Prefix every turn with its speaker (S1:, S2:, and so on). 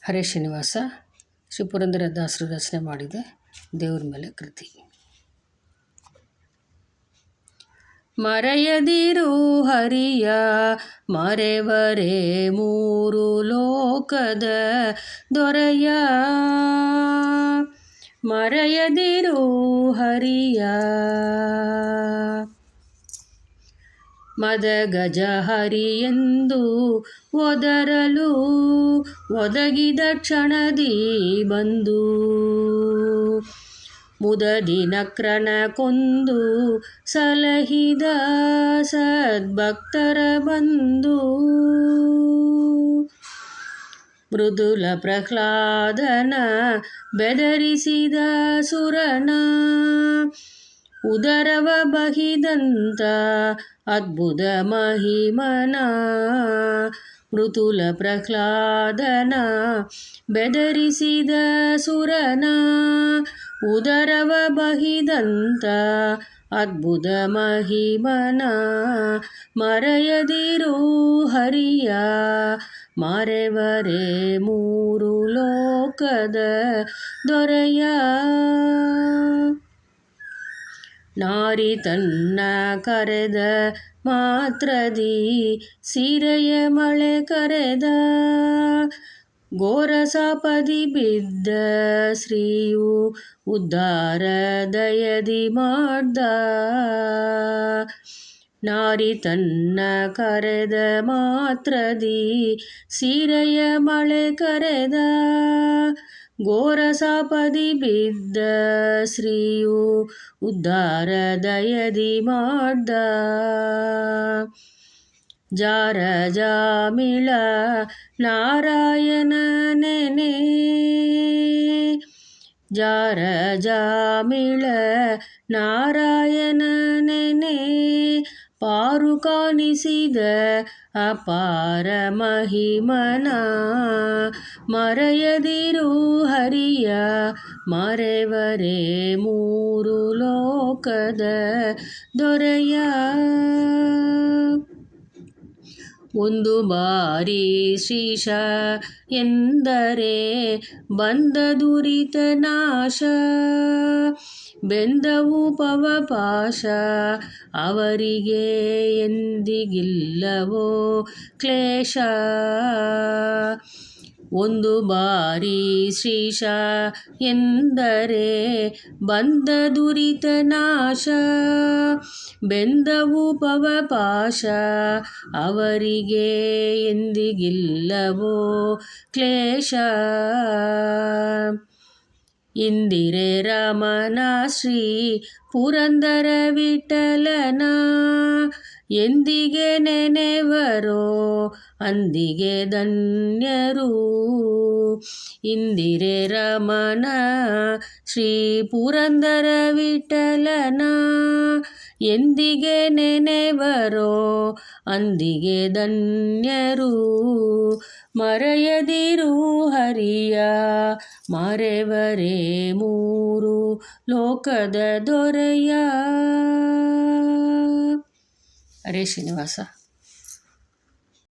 S1: ಹರೇ ಶ್ರೀನಿವಾಸ ಶ್ರೀ ಪುರಂದರದಾಸರು ರಚನೆ ಮಾಡಿದೆ ದೇವ್ರ ಮೇಲೆ ಕೃತಿ. ಮರೆಯದಿರು ಹರಿಯ ಮರೆವರೆ ಮೂರು ಲೋಕದ ದೊರೆಯ, ಮರೆಯದಿರು ಹರಿಯ. ಮದಗಜ ಹರಿಯೆಂದು ಒದರಲು ಒದಗಿದ ಕ್ಷಣದಿ ಬಂದು, ಮುದದಿ ನಕ್ರನ ಕೊಂದು ಸಲಹಿದ ಸದ್ಭಕ್ತರ ಬಂಧು. ಮೃದುಲ ಪ್ರಹ್ಲಾದನ ಬೆದರಿಸಿದ ಸುರನ ಉದರವ ಬಹಿದಂತ ಅದ್ಭುತ ಮಹಿಮನ. ಮೃದುಲ ಪ್ರಹ್ಲಾದನ ಬೆದರಿಸಿದ ಸುರನ ಉದರವ ಬಹಿದಂತ ಅದ್ಭುತ ಮಹಿಮನ. ಮರೆಯದಿರು ಹರಿಯ ಮರೆವರೆ ಮೂರು ಲೋಕದ ದೊರೆಯ. ನಾರಿ ತನ್ನ ಕರೆದ ಮಾತ್ರದಿ ಸೀರೆಯ ಮಳೆ ಕರೆದ, ಘೋರ ಸಾಪದಿ ಬಿದ್ದ ಶ್ರೀಯು ಉದ್ಧಾರ ದಯದಿ ಮಾಡ್ದ. ನಾರಿ ತನ್ನ ಕರೆದ ಮಾತ್ರದಿ ಸೀರೆಯ ಮಳೆ ಕರೆದ, ಘೋರ ಸಾಪದಿ ಬಿದ್ದ ಶ್ರೀಯು ಉದ್ಧಾರ ದಯದಿ ಮಾಡ್ದ. ಜಾರ ಜಾಮಿಳ ನಾರಾಯಣ ನೆನೆ, ಜಾರ ಜಾಮಿಳ ನಾರಾಯಣ ನೆನೆ. ಪಾರು ಕಾಣಿಸಿದ ಅಪಾರ ಮಹಿಮನ. ಮರೆಯದಿರು ಹರಿಯ ಮರೆವರೆ ಮೂರು ಲೋಕದ ದೊರೆಯ. ಒಂದು ಬಾರಿ ಶ್ರೀಶ ಎಂದರೆ ಬಂದ ದುರಿತ ನಾಶ, ಬೆಂದವು ಪವಪಾಶ ಅವರಿಗೆ ಎಂದಿಗಿಲ್ಲವೋ ಕ್ಲೇಶ. ಒಂದು ಬಾರಿ ಶ್ರೀಶ ಎಂದರೆ ಬಂದ ದುರಿತ ನಾಶ, ಬೆಂದವು ಪವಪಾಶ ಅವರಿಗೆ ಎಂದಿಗಿಲ್ಲವೋ ಕ್ಲೇಶ. ಇಂದಿರೆ ರಮಣ ಶ್ರೀ ಪುರಂದರ ವಿಠಲನ ಎಂದಿಗೆ ನೆನೆವರೋ ಅಂದಿಗೆ ಧನ್ಯರು. ಇಂದಿರೆ ರಮಣ ಶ್ರೀ ಪುರಂದರ ವಿಠಲನ ಎಂದಿಗೆ ನೆನೆವರೋ ಅಂದಿಗೆ ಧನ್ಯರು. ಮರೆಯದಿರು ಹರಿಯ ಮರೆವರೆ ಮೂರು ಲೋಕದ ದೊರೆಯ. ಹರೇ ಶ್ರೀನಿವಾಸ.